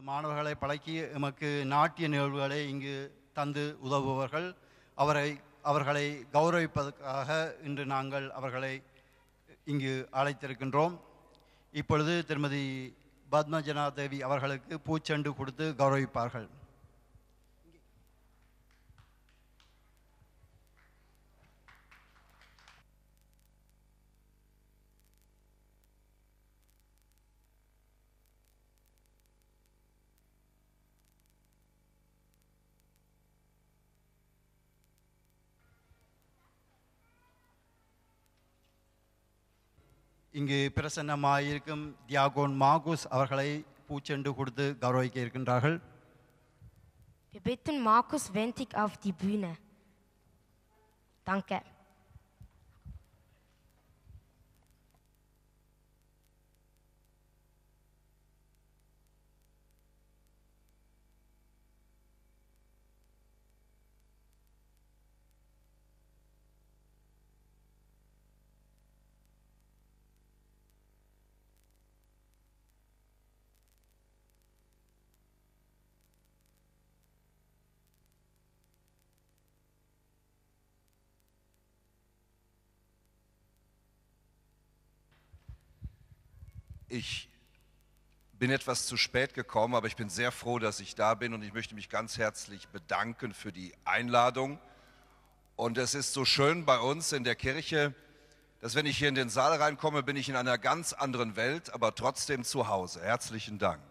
மாணவர்களை பழக்கி எமக்கு நாட்டிய நிகழ்வுகளை இங்கு தந்து உதவுபவர்கள். அவர்களை கௌரவிப்பதற்காக இன்று நாங்கள் அவர்களை இங்கு அழைத்திருக்கின்றோம். இப்பொழுது திருமதி பத்மஜனா தேவி அவர்களுக்கு பூச்செண்டு கொடுத்து கௌரவிப்பார்கள். இங்கு பிரசன்னமாயிருக்கும் தியாகோன் மாகுஸ் அவர்களை பூச்செண்டு கொடுத்து கௌரவிக்க இருக்கின்றார்கள். Wir bitten Markus Wentig auf die Bühne. Danke. Ich bin etwas zu spät gekommen, aber ich bin sehr froh, dass ich da bin und ich möchte mich ganz herzlich bedanken für die Einladung. Und es ist so schön bei uns in der Kirche, dass wenn ich hier in den Saal reinkomme, bin ich in einer ganz anderen Welt, aber trotzdem zu Hause. Herzlichen Dank.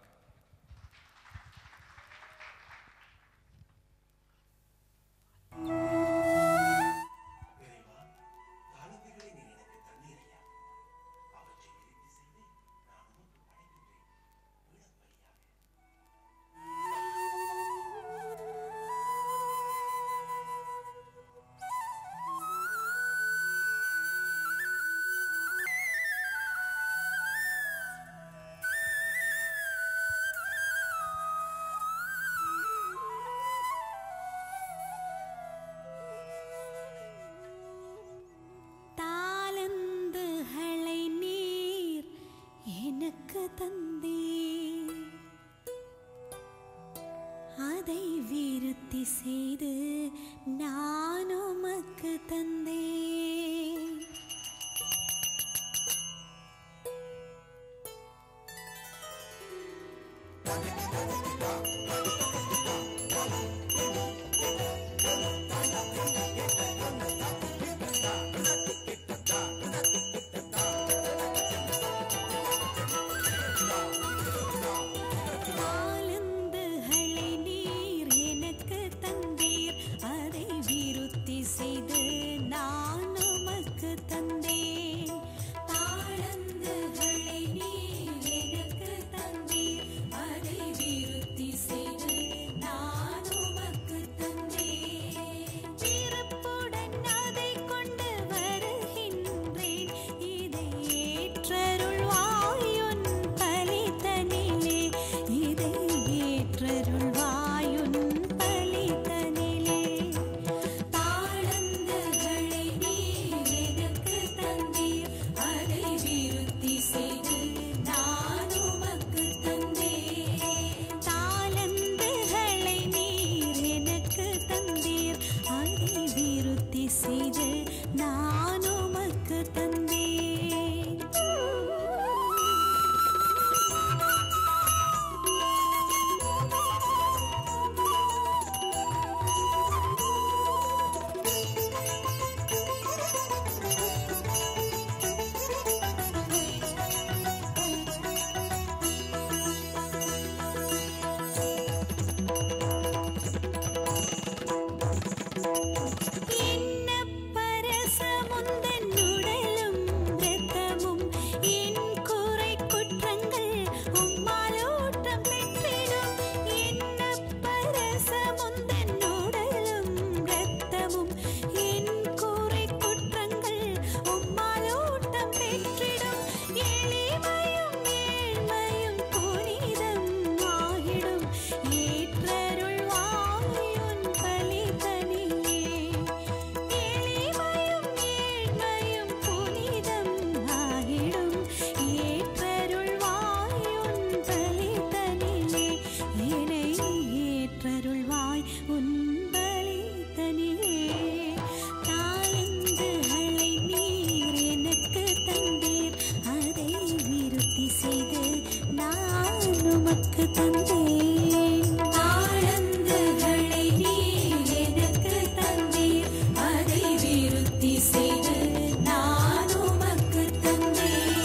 செய்து நான் உமக்கு தந்தேன். தாளந்துகளை நீர் எனக்கு தந்தீர், அதை விருத்தி செய்து நான் உமக்கு ஏற்றருள்வாய் உன் பலிதனிலே தாளந்துகளை நீர் எனக்கு தந்தீர் அதை விருத்தி செய்து நான் உமக்கு தந்தேன் தாளந்துகளை நீர் எனக்கு தந்தீர் அதை விருத்தி செய்து நான் உமக்கு தந்தேன்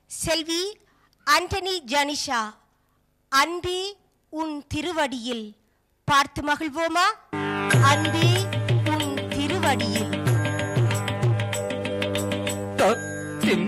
செல்வி ஆண்டனி ஜானிஷா, அன்பே உன் திருவடியில் பார்த்து மகிழ்வோமா? அன்பே உன் திருவடியில். திருவடி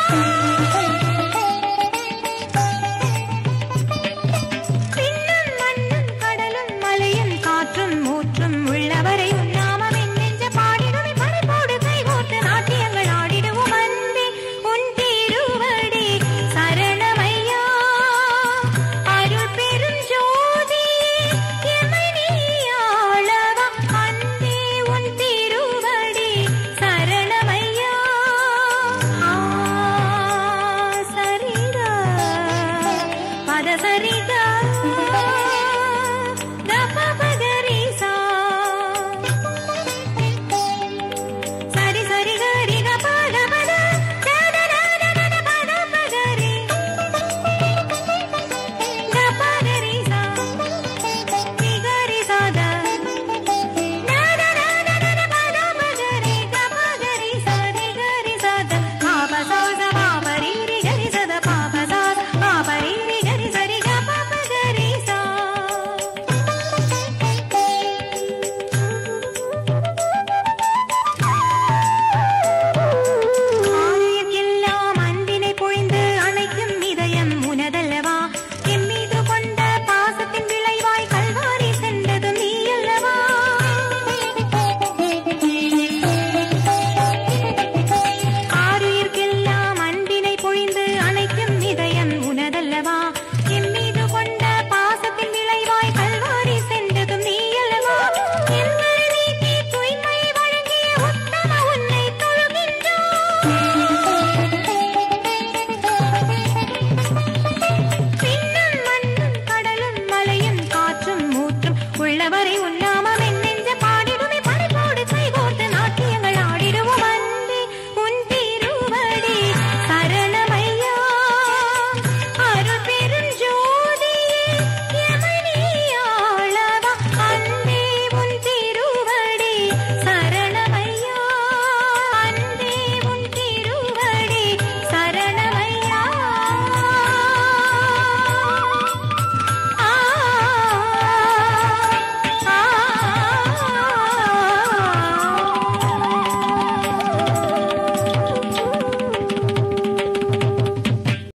தந்தேன்